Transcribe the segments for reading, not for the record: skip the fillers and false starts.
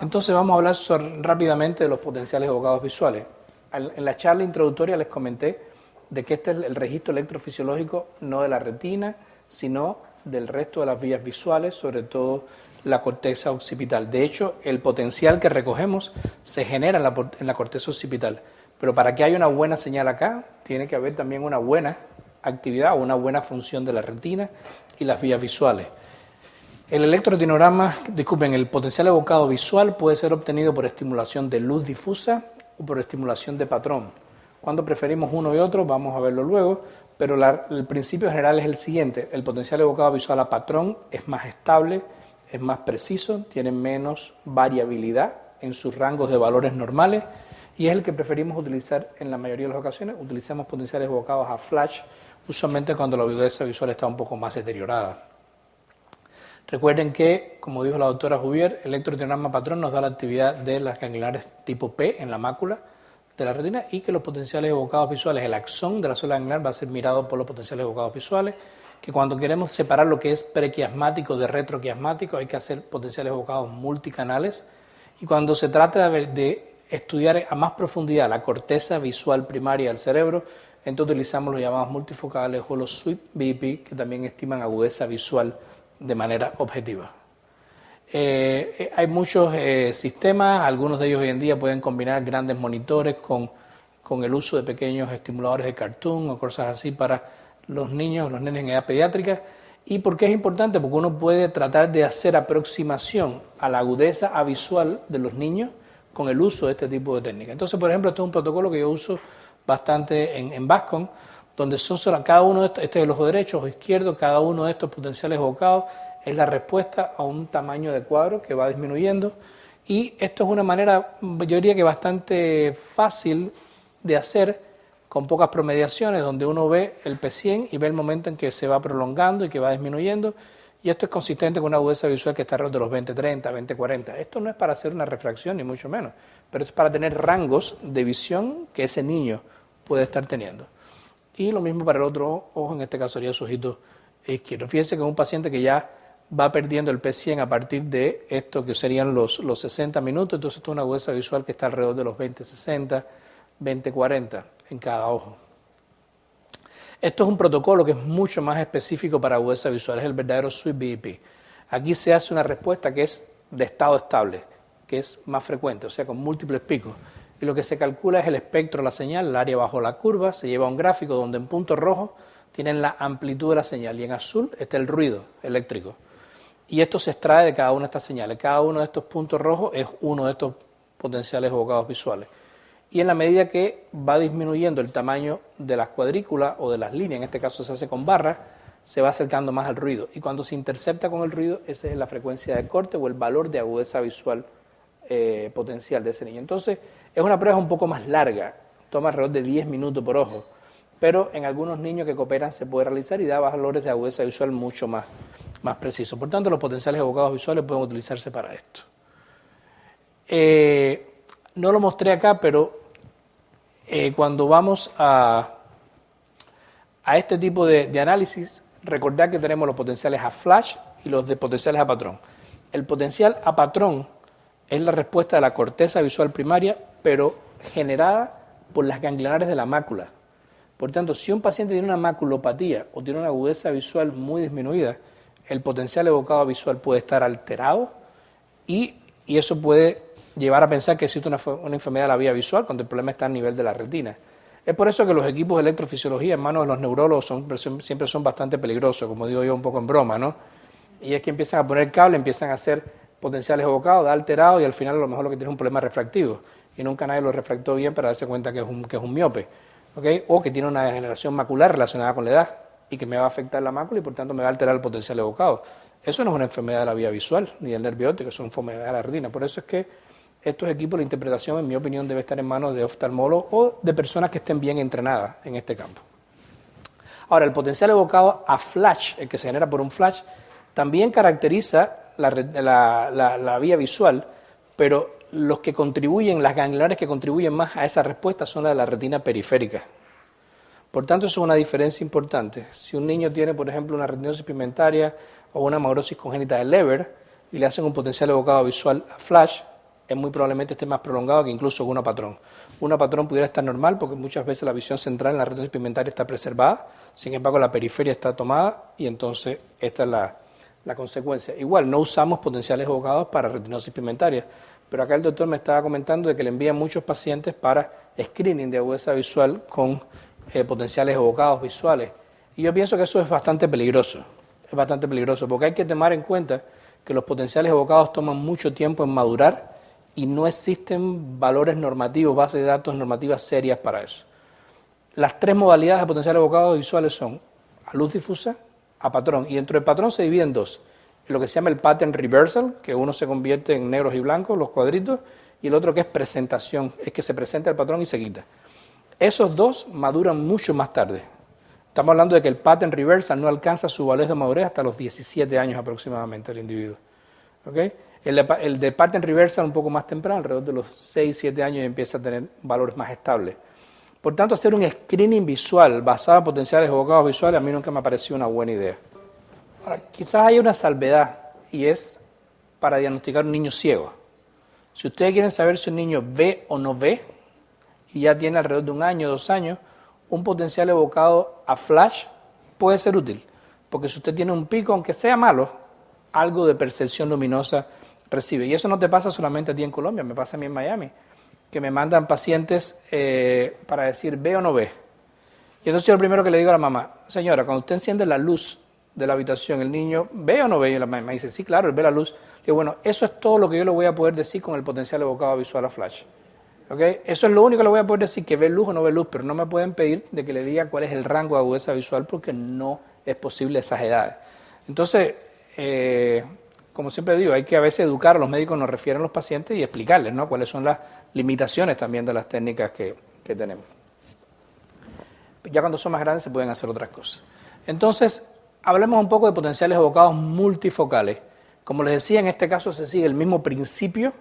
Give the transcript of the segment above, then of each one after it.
Entonces vamos a hablar rápidamente de los potenciales evocados visuales. En la charla introductoria les comenté de que este es el registro electrofisiológico no de la retina, sino del resto de las vías visuales, sobre todo la corteza occipital. De hecho, el potencial que recogemos se genera en la corteza occipital, pero para que haya una buena señal acá, tiene que haber también una buena actividad o una buena función de la retina y las vías visuales. El el potencial evocado visual puede ser obtenido por estimulación de luz difusa o por estimulación de patrón. Cuando preferimos uno y otro, vamos a verlo luego, pero el principio general es el siguiente: el potencial evocado visual a patrón es más estable, es más preciso, tiene menos variabilidad en sus rangos de valores normales y es el que preferimos utilizar en la mayoría de las ocasiones. Utilizamos potenciales evocados a flash, usualmente cuando la agudeza visual está un poco más deteriorada. Recuerden que, como dijo la doctora Juvier, el electroretinograma patrón nos da la actividad de las ganglionares tipo P en la mácula de la retina y que los potenciales evocados visuales, el axón de la célula gangliar va a ser mirado por los potenciales evocados visuales, que cuando queremos separar lo que es prequiasmático de retroquiasmático hay que hacer potenciales evocados multicanales, y cuando se trata de estudiar a más profundidad la corteza visual primaria del cerebro, entonces utilizamos los llamados multifocales o los SWIP BP, que también estiman agudeza visual de manera objetiva. Hay muchos sistemas, algunos de ellos hoy en día pueden combinar grandes monitores con el uso de pequeños estimuladores de cartoon o cosas así para los niños, los nenes en edad pediátrica. ¿Y por qué es importante? Porque uno puede tratar de hacer aproximación a la agudeza visual de los niños con el uso de este tipo de técnicas. Entonces, por ejemplo, este es un protocolo que yo uso bastante en Bascom, donde son solo cada uno de estos, este es el ojo derecho, ojo izquierdo, cada uno de estos potenciales evocados es la respuesta a un tamaño de cuadro que va disminuyendo, y esto es una manera, yo diría que bastante fácil de hacer con pocas promediaciones, donde uno ve el P100 y ve el momento en que se va prolongando y que va disminuyendo, y esto es consistente con una agudeza visual que está alrededor de los 20-30, 20-40. Esto no es para hacer una refracción ni mucho menos, pero es para tener rangos de visión que ese niño puede estar teniendo. Y lo mismo para el otro ojo, en este caso sería su ojito izquierdo. Fíjense que es un paciente que ya va perdiendo el P100 a partir de esto que serían los 60 minutos, entonces esto es una agudeza visual que está alrededor de los 20-60, 20-40 en cada ojo. Esto es un protocolo que es mucho más específico para agudeza visual, es el verdadero SWIP BP. Aquí se hace una respuesta que es de estado estable, que es más frecuente, o sea, con múltiples picos. Y lo que se calcula es el espectro de la señal, el área bajo la curva, se lleva a un gráfico donde en punto rojo tienen la amplitud de la señal y en azul está el ruido eléctrico. Y esto se extrae de cada una de estas señales. Cada uno de estos puntos rojos es uno de estos potenciales evocados visuales. Y en la medida que va disminuyendo el tamaño de las cuadrículas o de las líneas, en este caso se hace con barras, se va acercando más al ruido. Y cuando se intercepta con el ruido, esa es la frecuencia de corte o el valor de agudeza visual potencial de ese niño. Entonces, es una prueba un poco más larga, toma alrededor de 10 minutos por ojo, pero en algunos niños que cooperan se puede realizar y da valores de agudeza visual mucho más precisos. Por tanto, los potenciales evocados visuales pueden utilizarse para esto. No lo mostré acá, pero cuando vamos a este tipo de análisis, recordad que tenemos los potenciales a flash y los de potenciales a patrón. El potencial a patrón es la respuesta de la corteza visual primaria, pero generada por las ganglionares de la mácula. Por tanto, si un paciente tiene una maculopatía o tiene una agudeza visual muy disminuida, el potencial evocado visual puede estar alterado y eso puede llevar a pensar que existe una enfermedad de la vía visual cuando el problema está a nivel de la retina. Es por eso que los equipos de electrofisiología en manos de los neurólogos siempre son bastante peligrosos, como digo yo un poco en broma, ¿no? Y es que empiezan a poner cable, empiezan a hacer potenciales evocados, da alterado y al final a lo mejor lo que tiene es un problema refractivo y nunca nadie lo refractó bien para darse cuenta que es un miope, ¿okay? O que tiene una degeneración macular relacionada con la edad y que me va a afectar la mácula y por tanto me va a alterar el potencial evocado. Eso no es una enfermedad de la vía visual ni del nervio óptico, es una enfermedad de la retina. Por eso es que estos equipos de interpretación, en mi opinión, debe estar en manos de oftalmólogos o de personas que estén bien entrenadas en este campo. Ahora, el potencial evocado a flash, el que se genera por un flash, también caracteriza la vía visual, pero los que contribuyen, las ganglionares que contribuyen más a esa respuesta son las de la retina periférica. Por tanto, eso es una diferencia importante. Si un niño tiene, por ejemplo, una retinosis pigmentaria o una amaurosis congénita de Leber y le hacen un potencial evocado visual a flash, es muy probablemente esté más prolongado que incluso una patrón. Una patrón pudiera estar normal porque muchas veces la visión central en la retinosis pigmentaria está preservada, sin embargo la periferia está tomada y entonces esta es la consecuencia. Igual, no usamos potenciales evocados para retinosis pigmentaria, pero acá el doctor me estaba comentando de que le envían muchos pacientes para screening de agudeza visual con potenciales evocados visuales. Y yo pienso que eso es bastante peligroso porque hay que tomar en cuenta que los potenciales evocados toman mucho tiempo en madurar y no existen valores normativos, bases de datos normativas serias para eso. Las tres modalidades de potenciales evocados visuales son a luz difusa, a patrón, y dentro del patrón se divide en dos, lo que se llama el pattern reversal, que uno se convierte en negros y blancos, los cuadritos, y el otro que es presentación, es que se presenta el patrón y se quita. Esos dos maduran mucho más tarde. Estamos hablando de que el pattern reversal no alcanza su validez de madurez hasta los 17 años aproximadamente el individuo. ¿Okay? El de pattern reversal un poco más temprano, alrededor de los 6-7 años, y empieza a tener valores más estables. Por tanto, hacer un screening visual basado en potenciales evocados visuales a mí nunca me ha parecido una buena idea. Ahora, quizás haya una salvedad y es para diagnosticar un niño ciego. Si ustedes quieren saber si un niño ve o no ve, y ya tiene alrededor de 1 año, 2 años, un potencial evocado a flash puede ser útil, porque si usted tiene un pico, aunque sea malo, algo de percepción luminosa recibe. Y eso no te pasa solamente a ti en Colombia, me pasa a mí en Miami, que me mandan pacientes para decir, ¿ve o no ve? Y entonces yo lo primero que le digo a la mamá, señora, cuando usted enciende la luz de la habitación, ¿el niño ve o no ve? Y la mamá dice, sí, claro, él ve la luz. Le digo, bueno, eso es todo lo que yo le voy a poder decir con el potencial evocado visual a flash. ¿Okay? Eso es lo único que le voy a poder decir, que ve luz o no ve luz, pero no me pueden pedir de que le diga cuál es el rango de agudeza visual porque no es posible a esas edades. Entonces, como siempre digo, hay que a veces educar a los médicos, nos refieren a los pacientes y explicarles, ¿no?, cuáles son las limitaciones también de las técnicas que tenemos. Ya cuando son más grandes se pueden hacer otras cosas. Entonces, hablemos un poco de potenciales evocados multifocales. Como les decía, en este caso se sigue el mismo principio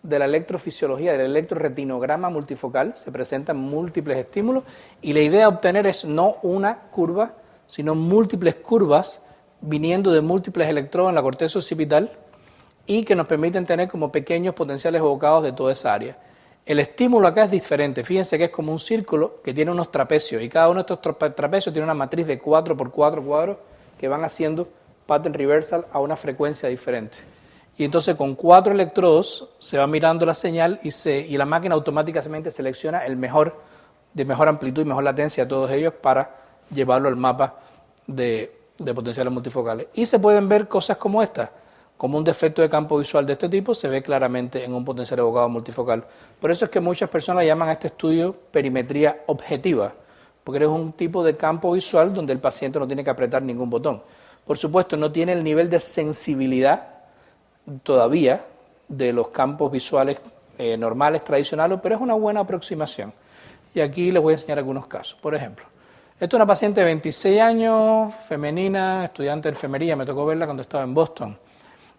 de la electrofisiología, del electroretinograma multifocal, se presentan múltiples estímulos y la idea de obtener es no una curva, sino múltiples curvas viniendo de múltiples electrodos en la corteza occipital y que nos permiten tener como pequeños potenciales evocados de toda esa área. El estímulo acá es diferente, fíjense que es como un círculo que tiene unos trapecios y cada uno de estos trapecios tiene una matriz de 4x4 cuadros que van haciendo pattern reversal a una frecuencia diferente. Y entonces con 4 electrodos se va mirando la señal y la máquina automáticamente selecciona el mejor, de mejor amplitud y mejor latencia de todos ellos para llevarlo al mapa de potenciales multifocales. Y se pueden ver cosas como esta, como un defecto de campo visual de este tipo, se ve claramente en un potencial evocado multifocal. Por eso es que muchas personas llaman a este estudio perimetría objetiva, porque es un tipo de campo visual donde el paciente no tiene que apretar ningún botón. Por supuesto, no tiene el nivel de sensibilidad todavía de los campos visuales normales, tradicionales, pero es una buena aproximación. Y aquí les voy a enseñar algunos casos. Por ejemplo, esta es una paciente de 26 años, femenina, estudiante de enfermería, me tocó verla cuando estaba en Boston.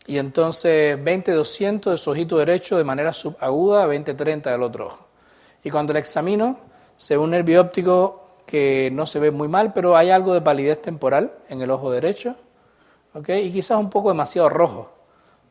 Y entonces 20-200 de su ojito derecho de manera subaguda, 20-30 del otro ojo. Y cuando la examino, se ve un nervio óptico que no se ve muy mal, pero hay algo de palidez temporal en el ojo derecho, ¿okay? Y quizás un poco demasiado rojo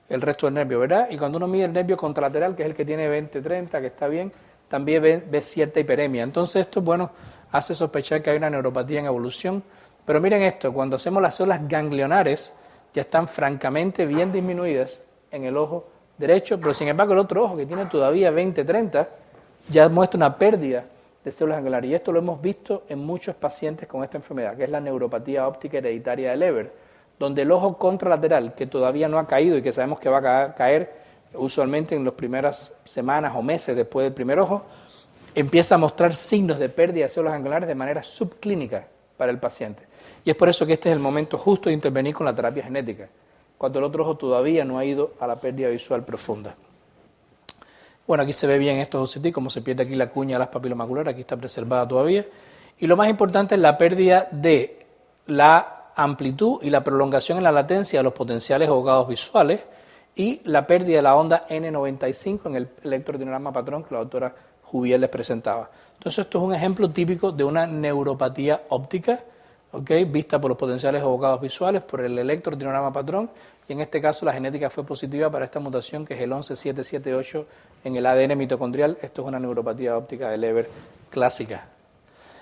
el resto del nervio, ¿verdad? Y cuando uno mide el nervio contralateral, que es el que tiene 20-30, que está bien, también ve cierta hiperemia. Entonces esto, bueno, hace sospechar que hay una neuropatía en evolución. Pero miren esto, cuando hacemos las células ganglionares, ya están francamente bien disminuidas en el ojo derecho, pero sin embargo el otro ojo, que tiene todavía 20-30, ya muestra una pérdida de células ganglionares. Y esto lo hemos visto en muchos pacientes con esta enfermedad, que es la neuropatía óptica hereditaria de Leber, donde el ojo contralateral, que todavía no ha caído y que sabemos que va a caer usualmente en las primeras semanas o meses después del primer ojo, empieza a mostrar signos de pérdida de células ganglionares de manera subclínica para el paciente. Y es por eso que este es el momento justo de intervenir con la terapia genética, cuando el otro ojo todavía no ha ido a la pérdida visual profunda. Bueno, aquí se ve bien estos ojos, como se pierde aquí la cuña de las papilomaculares, aquí está preservada todavía. Y lo más importante es la pérdida de la amplitud y la prolongación en la latencia de los potenciales evocados visuales y la pérdida de la onda N95 en el electroretinograma patrón que la doctora Juvier les presentaba. Entonces esto es un ejemplo típico de una neuropatía óptica ¿okay? Vista por los potenciales evocados visuales, por el electrodiorama patrón, y en este caso la genética fue positiva para esta mutación que es el 11778 en el ADN mitocondrial. Esto es una neuropatía óptica de Leber clásica.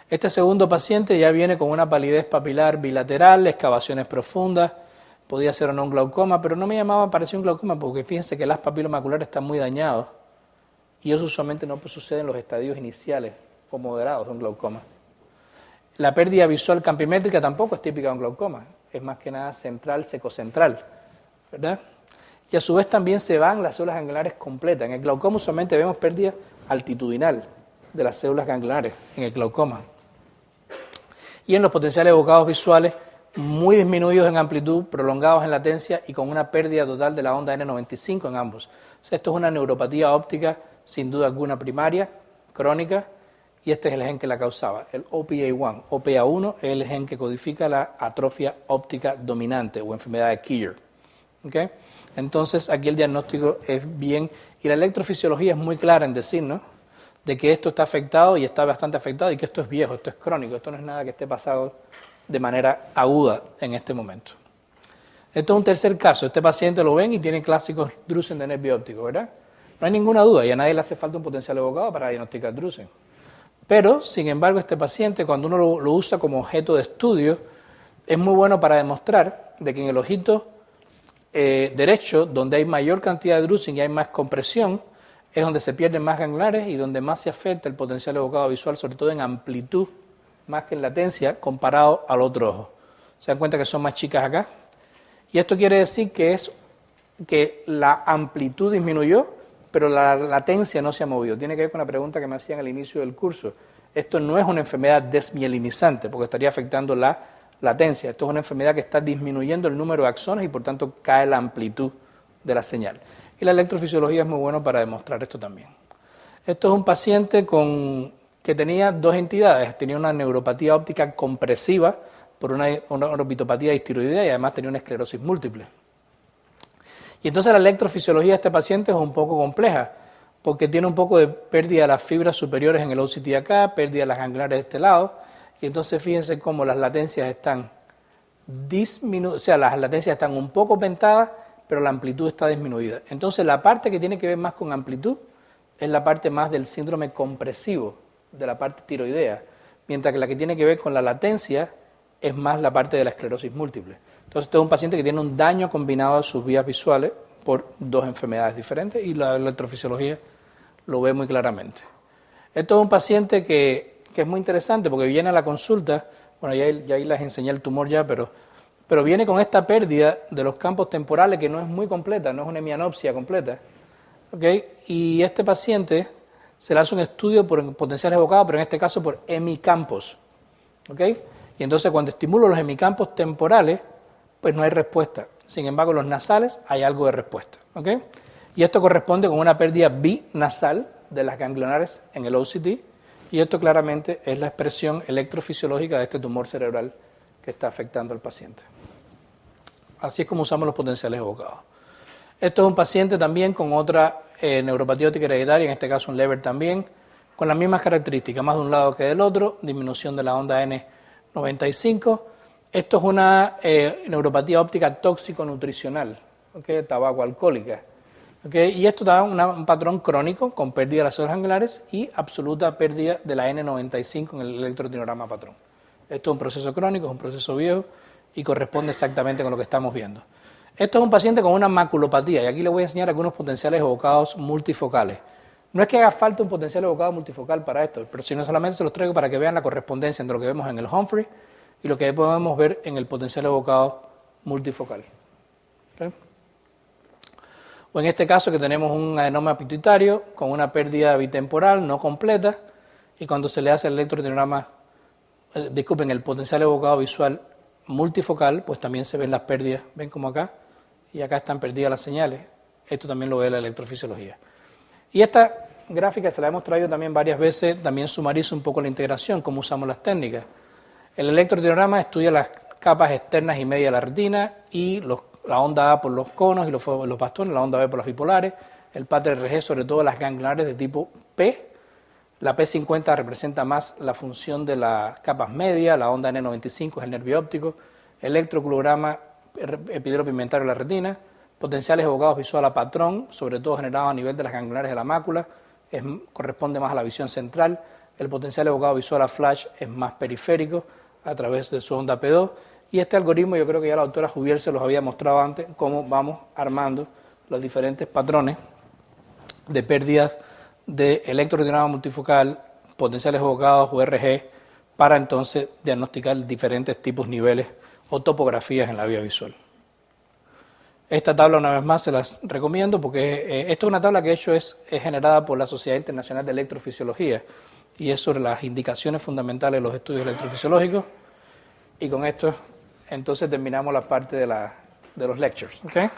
Este segundo paciente ya viene con una palidez papilar bilateral, excavaciones profundas, podía ser o no un glaucoma, pero no me llamaba, parecía un glaucoma, porque fíjense que las papilas maculares están muy dañados y eso usualmente no sucede en los estadios iniciales o moderados de un glaucoma. La pérdida visual campimétrica tampoco es típica de un glaucoma, es más que nada central, secocentral, ¿verdad? Y a su vez también se van las células ganglionares completas. En el glaucoma usualmente vemos pérdida altitudinal de las células ganglionares, en el glaucoma. Y en los potenciales evocados visuales, muy disminuidos en amplitud, prolongados en latencia y con una pérdida total de la onda N95 en ambos. O sea, esto es una neuropatía óptica, sin duda alguna primaria, crónica, y este es el gen que la causaba, el OPA1. OPA1 es el gen que codifica la atrofia óptica dominante o enfermedad de Kier. ¿Okay? Entonces, aquí el diagnóstico es bien, y la electrofisiología es muy clara en decirnos de que esto está afectado y está bastante afectado y que esto es viejo, esto es crónico, esto no es nada que esté pasado de manera aguda en este momento. Esto es un tercer caso, este paciente lo ven y tiene clásicos drusen de nervio óptico, ¿verdad? No hay ninguna duda y a nadie le hace falta un potencial evocado para diagnosticar drusen. Pero, sin embargo, este paciente, cuando uno lo usa como objeto de estudio, es muy bueno para demostrar de que en el ojito derecho, donde hay mayor cantidad de drusen y hay más compresión, es donde se pierden más ganglionares y donde más se afecta el potencial evocado visual, sobre todo en amplitud, más que en latencia, comparado al otro ojo. ¿Se dan cuenta que son más chicas acá? Y esto quiere decir que la amplitud disminuyó, pero la latencia no se ha movido. Tiene que ver con la pregunta que me hacían al inicio del curso. Esto no es una enfermedad desmielinizante, porque estaría afectando la latencia. Esto es una enfermedad que está disminuyendo el número de axones y por tanto cae la amplitud de la señal. Y la electrofisiología es muy bueno para demostrar esto también. Esto es un paciente que tenía dos entidades. Tenía una neuropatía óptica compresiva por una orbitopatía histiroidea y además tenía una esclerosis múltiple. Y entonces la electrofisiología de este paciente es un poco compleja, porque tiene un poco de pérdida de las fibras superiores en el OCT acá, pérdida de las ganglionares de este lado, y entonces fíjense cómo las latencias están disminuidas, o sea, las latencias están un poco aumentadas, pero la amplitud está disminuida. Entonces la parte que tiene que ver más con amplitud es la parte más del síndrome compresivo, de la parte tiroidea, mientras que la que tiene que ver con la latencia es más la parte de la esclerosis múltiple. Entonces este es un paciente que tiene un daño combinado de sus vías visuales por dos enfermedades diferentes y la electrofisiología lo ve muy claramente. Esto es un paciente que es muy interesante porque viene a la consulta, bueno, ya ahí les enseñé el tumor ya, pero viene con esta pérdida de los campos temporales que no es muy completa, no es una hemianopsia completa. ¿Okay? Y este paciente se le hace un estudio por potenciales evocados, pero en este caso por hemicampos. ¿Okay? Y entonces cuando estimulo los hemicampos temporales, pues no hay respuesta. Sin embargo, los nasales hay algo de respuesta. ¿Okay? Y esto corresponde con una pérdida binasal de las ganglionares en el OCT, y esto claramente es la expresión electrofisiológica de este tumor cerebral que está afectando al paciente. Así es como usamos los potenciales evocados. Esto es un paciente también con otra neuropatía óptica hereditaria, en este caso un Leber también, con las mismas características, más de un lado que del otro, disminución de la onda N95. Esto es una neuropatía óptica tóxico-nutricional, ¿okay? Tabaco alcohólica. ¿Okay? Y esto da un patrón crónico con pérdida de las células ganglionares y absoluta pérdida de la N95 en el electrodiorama patrón. Esto es un proceso crónico, es un proceso viejo y corresponde exactamente con lo que estamos viendo. Esto es un paciente con una maculopatía y aquí le voy a enseñar algunos potenciales evocados multifocales. No es que haga falta un potencial evocado multifocal para esto, pero sino solamente se los traigo para que vean la correspondencia entre lo que vemos en el Humphrey y lo que podemos ver en el potencial evocado multifocal. ¿Okay? O en este caso que tenemos un adenoma pituitario con una pérdida bitemporal no completa y cuando se le hace el electrodiorama, el potencial evocado visual multifocal, pues también se ven las pérdidas, ven como acá, y acá están perdidas las señales. Esto también lo ve la electrofisiología. Y esta gráfica se la hemos traído también varias veces, también sumariza un poco la integración, cómo usamos las técnicas. El electrodiorama estudia las capas externas y medias de la retina y la onda A por los conos y los bastones, la onda B por las bipolares, el pater RG sobre todo las ganglionares de tipo P, La P50 representa más la función de las capas medias, la onda N95 es el nervio óptico, electroculograma epidero-pigmentario de la retina, potenciales evocados visual a patrón, sobre todo generado a nivel de las ganglionares de la mácula, corresponde más a la visión central. El potencial evocado visual a flash es más periférico a través de su onda P2. Y este algoritmo yo creo que ya la doctora Juvier se los había mostrado antes, cómo vamos armando los diferentes patrones de pérdidas de electroretinograma multifocal, potenciales evocados o RG, para entonces diagnosticar diferentes tipos, niveles o topografías en la vía visual. Esta tabla, una vez más, se las recomiendo porque esta es una tabla que de hecho es generada por la Sociedad Internacional de Electrofisiología y es sobre las indicaciones fundamentales de los estudios electrofisiológicos. Y con esto entonces terminamos la parte de los lectures. ¿Okay?